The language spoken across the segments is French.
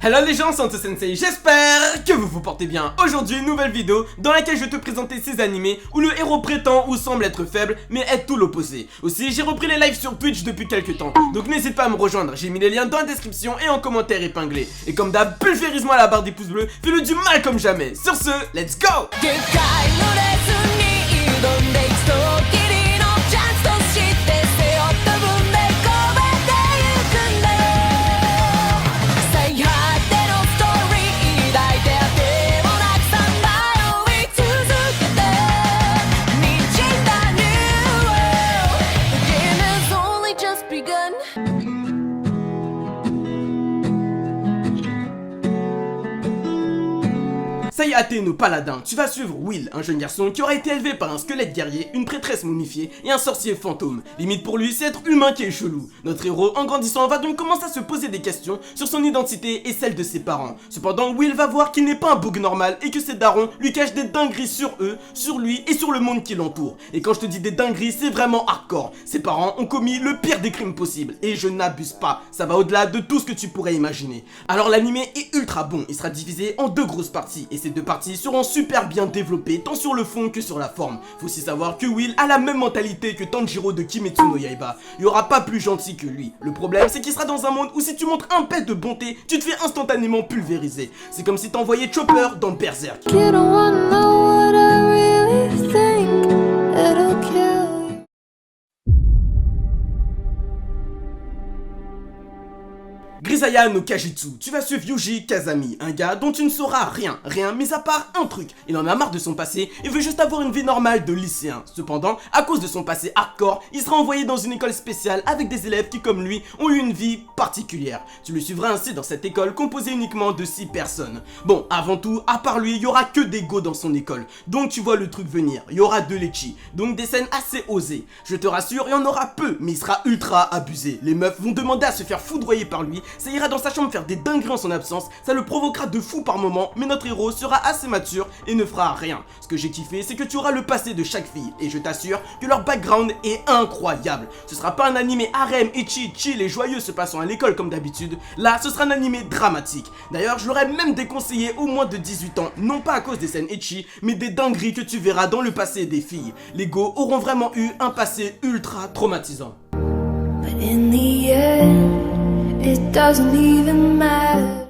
Hello les gens, Santo Sensei, j'espère que vous vous portez bien. Aujourd'hui, une nouvelle vidéo dans laquelle je vais te présenter ces animés où le héros prétend ou semble être faible mais est tout l'opposé. Aussi, j'ai repris les lives sur Twitch depuis quelques temps, donc n'hésite pas à me rejoindre, j'ai mis les liens dans la description et en commentaire épinglé. Et comme d'hab, pulvérise-moi la barre des pouces bleus, fais-le du mal comme jamais. Sur ce, let's go! Sayate no Paladin, tu vas suivre Will, un jeune garçon qui aura été élevé par un squelette guerrier, une prêtresse momifiée et un sorcier fantôme. Limite pour lui, c'est être humain qui est chelou. Notre héros, en grandissant, va donc commencer à se poser des questions sur son identité et celle de ses parents. Cependant, Will va voir qu'il n'est pas un bug normal et que ses darons lui cachent des dingueries sur eux, sur lui et sur le monde qui l'entoure. Et quand je te dis des dingueries, c'est vraiment hardcore. Ses parents ont commis le pire des crimes possibles et je n'abuse pas, ça va au-delà de tout ce que tu pourrais imaginer. Alors l'animé est ultra bon, il sera divisé en deux grosses parties et ces deux parties seront super bien développées tant sur le fond que sur la forme. Faut aussi savoir que Will a la même mentalité que Tanjiro de Kimetsu no Yaiba. Il n'y aura pas plus gentil que lui. Le problème c'est qu'il sera dans un monde où si tu montres un peu de bonté, tu te fais instantanément pulvériser. C'est comme si t'envoyais Chopper dans Berserk. Grisaya no Kajitsu, tu vas suivre Yuji Kazami, un gars dont tu ne sauras rien, mais à part un truc. Il en a marre de son passé et veut juste avoir une vie normale de lycéen. Cependant, à cause de son passé hardcore, il sera envoyé dans une école spéciale avec des élèves qui, comme lui, ont eu une vie particulière. Tu le suivras ainsi dans cette école composée uniquement de 6 personnes. Bon, avant tout, à part lui, il y aura que des go dans son école. Donc tu vois le truc venir, il y aura de l'ecchi, donc des scènes assez osées. Je te rassure, il y en aura peu, mais il sera ultra abusé. Les meufs vont demander à se faire foudroyer par lui. Ça ira dans sa chambre faire des dingueries en son absence, ça le provoquera de fou par moment, mais notre héros sera assez mature et ne fera rien. Ce que j'ai kiffé, c'est que tu auras le passé de chaque fille, et je t'assure que leur background est incroyable. Ce sera pas un animé harem, ecchi, chill et joyeux se passant à l'école comme d'habitude, là ce sera un animé dramatique. D'ailleurs, je l'aurais même déconseillé au moins de 18 ans, non pas à cause des scènes ecchi, mais des dingueries que tu verras dans le passé des filles. Les go auront vraiment eu un passé ultra traumatisant. But in the end, it doesn't even matter.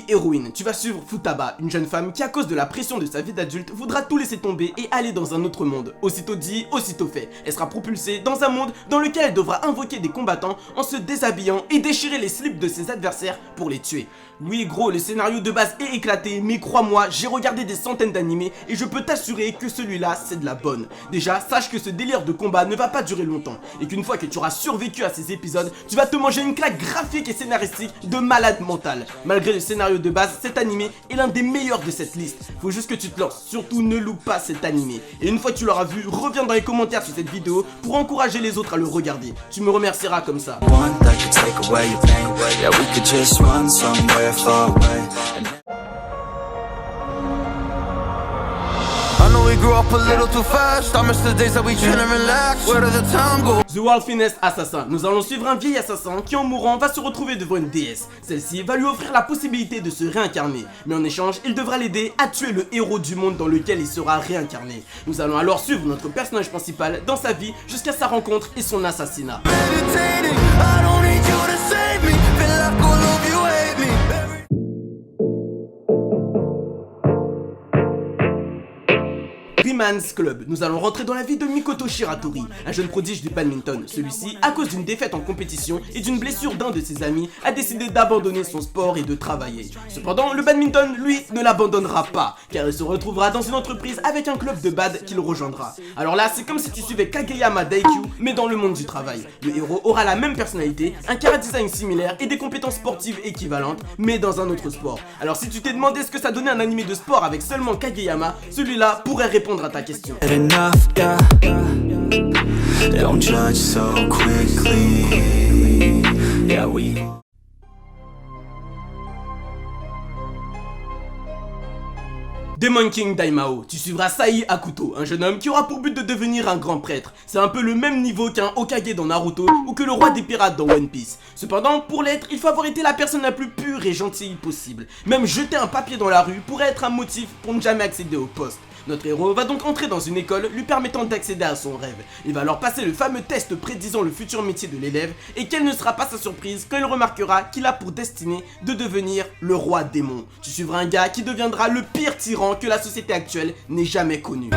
Héroïne, tu vas suivre Futaba, une jeune femme qui à cause de la pression de sa vie d'adulte voudra tout laisser tomber et aller dans un autre monde. Aussitôt dit, aussitôt fait. Elle sera propulsée dans un monde dans lequel elle devra invoquer des combattants en se déshabillant et déchirer les slips de ses adversaires pour les tuer. Oui gros, le scénario de base est éclaté, mais crois-moi, j'ai regardé des centaines d'animés et je peux t'assurer que celui-là c'est de la bonne. Déjà, sache que ce délire de combat ne va pas durer longtemps et qu'une fois que tu auras survécu à ces épisodes, tu vas te manger une claque graphique et scénaristique de malade mental. Malgré le scénario de base, cet animé est l'un des meilleurs de cette liste. Faut juste que tu te lances, surtout ne loupe pas cet animé. Et une fois que tu l'auras vu, reviens dans les commentaires sur cette vidéo pour encourager les autres à le regarder. Tu me remercieras comme ça. The World Finest Assassin. Nous allons suivre un vieil assassin qui en mourant va se retrouver devant une déesse. Celle-ci va lui offrir la possibilité de se réincarner, mais en échange il devra l'aider à tuer le héros du monde dans lequel il sera réincarné. Nous allons alors suivre notre personnage principal dans sa vie jusqu'à sa rencontre et son assassinat. Man's Club. Nous allons rentrer dans la vie de Mikoto Shiratori, un jeune prodige du badminton. Celui-ci, à cause d'une défaite en compétition et d'une blessure d'un de ses amis, a décidé d'abandonner son sport et de travailler. Cependant, le badminton, lui, ne l'abandonnera pas, car il se retrouvera dans une entreprise avec un club de bad qu'il rejoindra. Alors là, c'est comme si tu suivais Kageyama Daikyu, mais dans le monde du travail. Le héros aura la même personnalité, un chara-design similaire et des compétences sportives équivalentes, mais dans un autre sport. Alors si tu t'es demandé ce que ça donnait un animé de sport avec seulement Kageyama, celui-là pourrait répondre à ta question. Demon King Daimao, tu suivras Sai Hakuto, un jeune homme qui aura pour but de devenir un grand prêtre. C'est un peu le même niveau qu'un Hokage dans Naruto ou que le roi des pirates dans One Piece. Cependant, pour l'être, il faut avoir été la personne la plus pure et gentille possible. Même jeter un papier dans la rue pourrait être un motif pour ne jamais accéder au poste. Notre héros va donc entrer dans une école lui permettant d'accéder à son rêve. Il va alors passer le fameux test prédisant le futur métier de l'élève et quelle ne sera pas sa surprise quand il remarquera qu'il a pour destinée de devenir le roi démon. Tu suivras un gars qui deviendra le pire tyran que la société actuelle n'ait jamais connu.